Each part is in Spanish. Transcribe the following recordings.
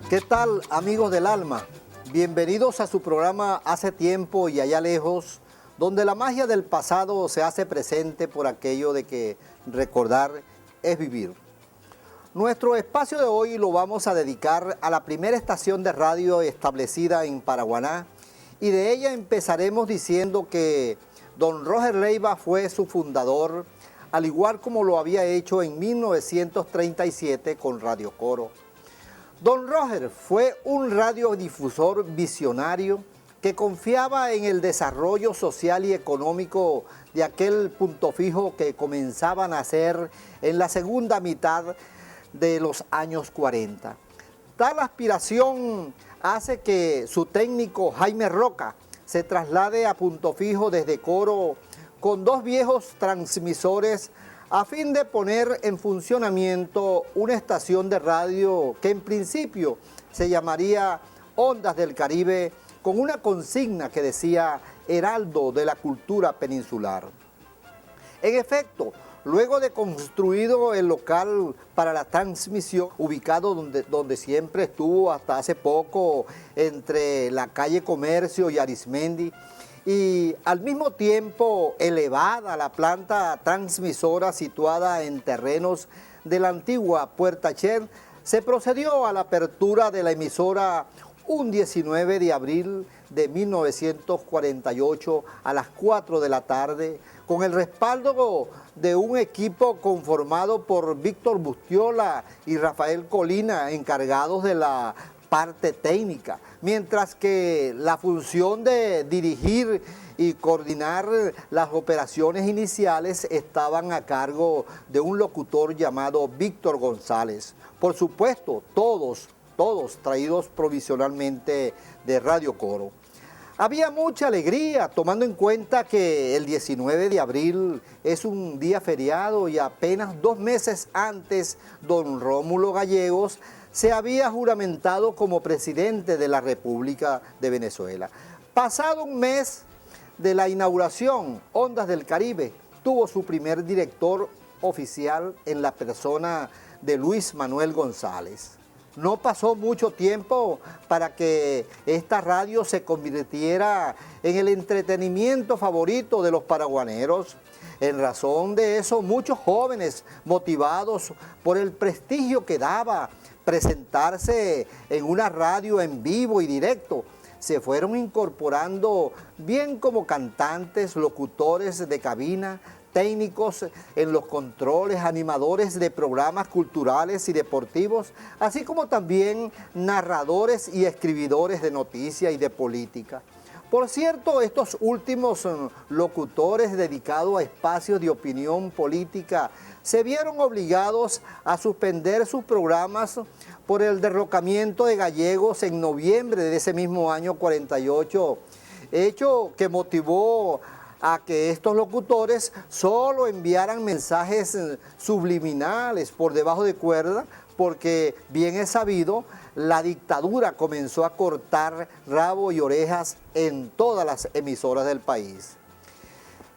¿Qué tal, amigos del alma? Bienvenidos a su programa Hace Tiempo y Allá Lejos, donde la magia del pasado se hace presente por aquello de que recordar es vivir. Nuestro espacio de hoy lo vamos a dedicar a la primera estación de radio establecida en Paraguaná, y de ella empezaremos diciendo que don Roger Leiva fue su fundador, al igual como lo había hecho en 1937 con Radio Coro. Don Roger fue un radiodifusor visionario que confiaba en el desarrollo social y económico de aquel punto fijo que comenzaba a nacer en la segunda mitad de los años 40. Tal aspiración hace que su técnico Jaime Roca se traslade a punto fijo desde Coro con dos viejos transmisores a fin de poner en funcionamiento una estación de radio que en principio se llamaría Ondas del Caribe, con una consigna que decía Heraldo de la Cultura Peninsular. En efecto, luego de construido el local para la transmisión, ubicado donde siempre estuvo hasta hace poco, entre la calle Comercio y Arismendi, y al mismo tiempo elevada la planta transmisora situada en terrenos de la antigua Puerta Chen, se procedió a la apertura de la emisora un 19 de abril de 1948 a las 4 de la tarde, con el respaldo de un equipo conformado por Víctor Bustiola y Rafael Colina, encargados de la parte técnica, mientras que la función de dirigir y coordinar las operaciones iniciales estaban a cargo de un locutor llamado Víctor González. Por supuesto, todos traídos provisionalmente de Radio Coro. Había mucha alegría, tomando en cuenta que el 19 de abril es un día feriado y apenas 2 meses antes don Rómulo Gallegos se había juramentado como presidente de la República de Venezuela. Pasado un mes de la inauguración, Ondas del Caribe tuvo su primer director oficial en la persona de Luis Manuel González. No pasó mucho tiempo para que esta radio se convirtiera en el entretenimiento favorito de los paraguaneros. En razón de eso, muchos jóvenes, motivados por el prestigio que daba presentarse en una radio en vivo y directo, se fueron incorporando bien como cantantes, locutores de cabina, técnicos en los controles, animadores de programas culturales y deportivos, así como también narradores y escribidores de noticias y de política. Por cierto, estos últimos locutores dedicados a espacios de opinión política se vieron obligados a suspender sus programas por el derrocamiento de Gallegos en noviembre de ese mismo año 48, hecho que motivó a que estos locutores solo enviaran mensajes subliminales por debajo de cuerda, porque bien es sabido, la dictadura comenzó a cortar rabo y orejas en todas las emisoras del país.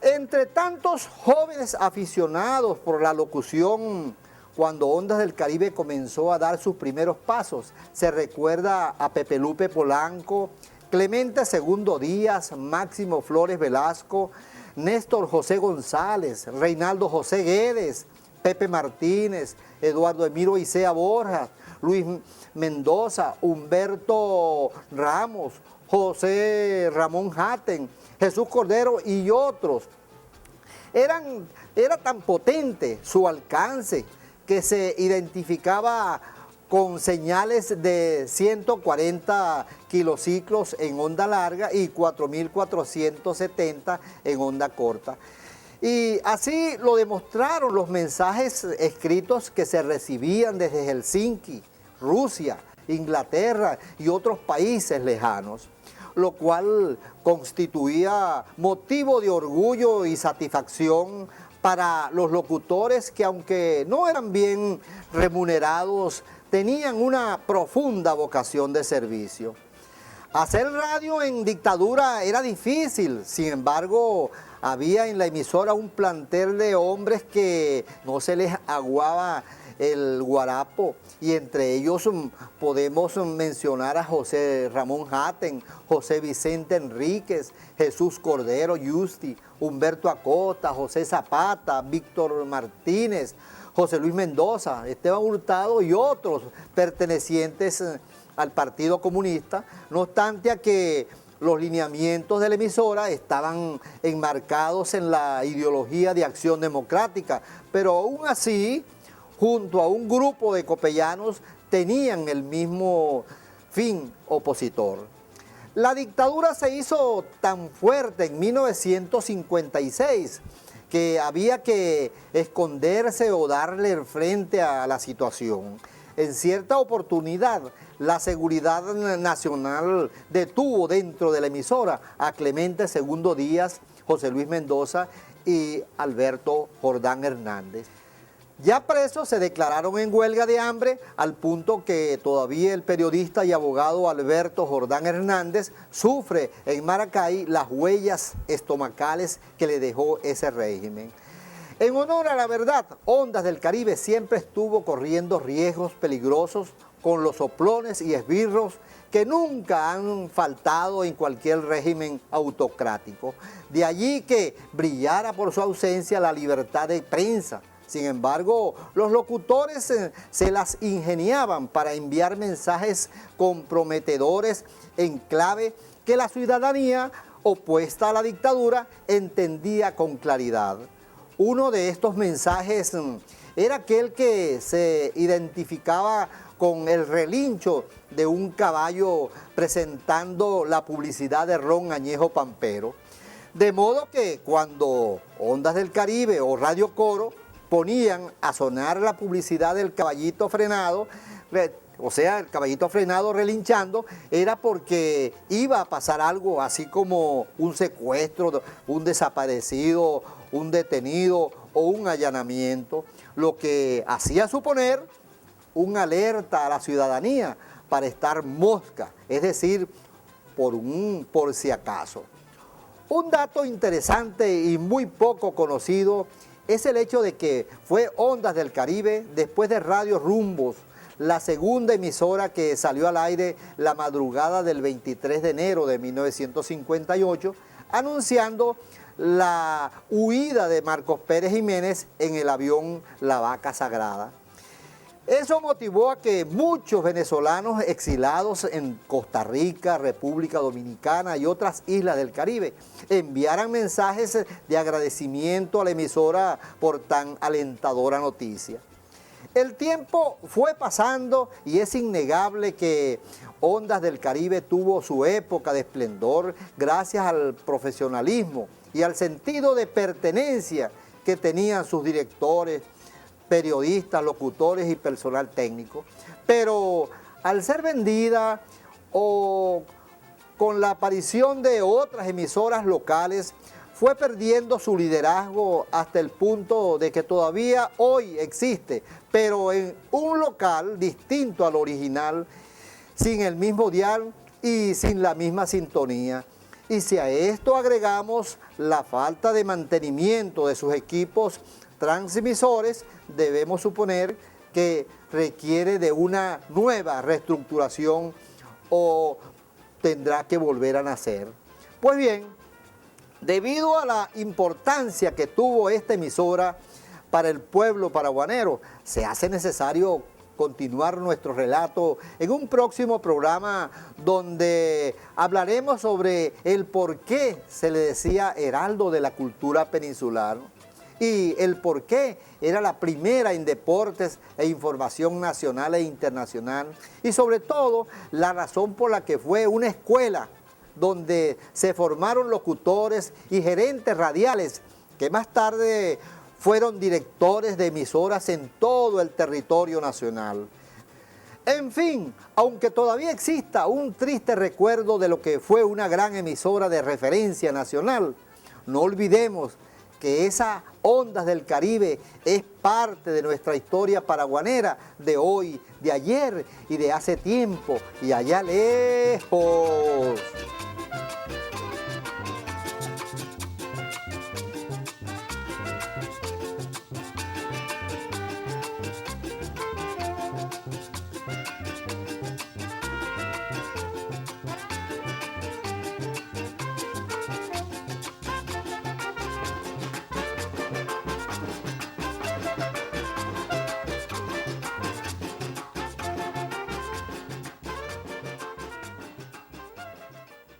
Entre tantos jóvenes aficionados por la locución, cuando Ondas del Caribe comenzó a dar sus primeros pasos, se recuerda a Pepe Lupe Polanco, Clemente II Díaz, Máximo Flores Velasco, Néstor José González, Reinaldo José Guedes, Pepe Martínez, Eduardo Emiro Isea Borja, Luis Mendoza, Humberto Ramos, José Ramón Jaten, Jesús Cordero y otros. Era tan potente su alcance que se identificaba con señales de 140 kilociclos en onda larga y 4.470 en onda corta. Y así lo demostraron los mensajes escritos que se recibían desde Helsinki, Rusia, Inglaterra y otros países lejanos, lo cual constituía motivo de orgullo y satisfacción para los locutores que, aunque no eran bien remunerados, tenían una profunda vocación de servicio. Hacer radio en dictadura era difícil, sin embargo, había en la emisora un plantel de hombres que no se les aguaba el Guarapo, y entre ellos podemos mencionar a José Ramón Hatten, José Vicente Enríquez, Jesús Cordero Yusti, Humberto Acosta, José Zapata, Víctor Martínez, José Luis Mendoza, Esteban Hurtado y otros pertenecientes al Partido Comunista, no obstante a que los lineamientos de la emisora estaban enmarcados en la ideología de Acción Democrática, pero aún así, junto a un grupo de copellanos, tenían el mismo fin opositor. La dictadura se hizo tan fuerte en 1956 que había que esconderse o darle frente a la situación. En cierta oportunidad, la Seguridad Nacional detuvo dentro de la emisora a Clemente II Díaz, José Luis Mendoza y Alberto Jordán Hernández. Ya presos se declararon en huelga de hambre al punto que todavía el periodista y abogado Alberto Jordán Hernández sufre en Maracay las huellas estomacales que le dejó ese régimen. En honor a la verdad, Ondas del Caribe siempre estuvo corriendo riesgos peligrosos con los soplones y esbirros que nunca han faltado en cualquier régimen autocrático. De allí que brillara por su ausencia la libertad de prensa. Sin embargo, los locutores se las ingeniaban para enviar mensajes comprometedores en clave que la ciudadanía opuesta a la dictadura entendía con claridad. Uno de estos mensajes era aquel que se identificaba con el relincho de un caballo presentando la publicidad de ron añejo pampero. De modo que cuando Ondas del Caribe o Radio Coro ponían a sonar la publicidad del caballito frenado, o sea, el caballito frenado relinchando, era porque iba a pasar algo así como un secuestro, un desaparecido, un detenido o un allanamiento, lo que hacía suponer una alerta a la ciudadanía para estar mosca, es decir, por si acaso. Un dato interesante y muy poco conocido es el hecho de que fue Ondas del Caribe, después de Radio Rumbos, la segunda emisora que salió al aire la madrugada del 23 de enero de 1958, anunciando la huida de Marcos Pérez Jiménez en el avión La Vaca Sagrada. Eso motivó a que muchos venezolanos exilados en Costa Rica, República Dominicana y otras islas del Caribe enviaran mensajes de agradecimiento a la emisora por tan alentadora noticia. El tiempo fue pasando y es innegable que Ondas del Caribe tuvo su época de esplendor gracias al profesionalismo y al sentido de pertenencia que tenían sus directores, periodistas, locutores y personal técnico, pero al ser vendida o con la aparición de otras emisoras locales, fue perdiendo su liderazgo hasta el punto de que todavía hoy existe, pero en un local distinto al original, sin el mismo dial y sin la misma sintonía. Y si a esto agregamos la falta de mantenimiento de sus equipos transmisores, debemos suponer que requiere de una nueva reestructuración o tendrá que volver a nacer. Pues bien, debido a la importancia que tuvo esta emisora para el pueblo paraguanero, se hace necesario continuar nuestro relato en un próximo programa donde hablaremos sobre el por qué se le decía heraldo de la cultura peninsular y el por qué era la primera en deportes e información nacional e internacional y sobre todo la razón por la que fue una escuela donde se formaron locutores y gerentes radiales que más tarde fueron directores de emisoras en todo el territorio nacional. En fin, aunque todavía exista un triste recuerdo de lo que fue una gran emisora de referencia nacional, no olvidemos que esa Ondas del Caribe es parte de nuestra historia paraguanera de hoy, de ayer y de hace tiempo y allá lejos.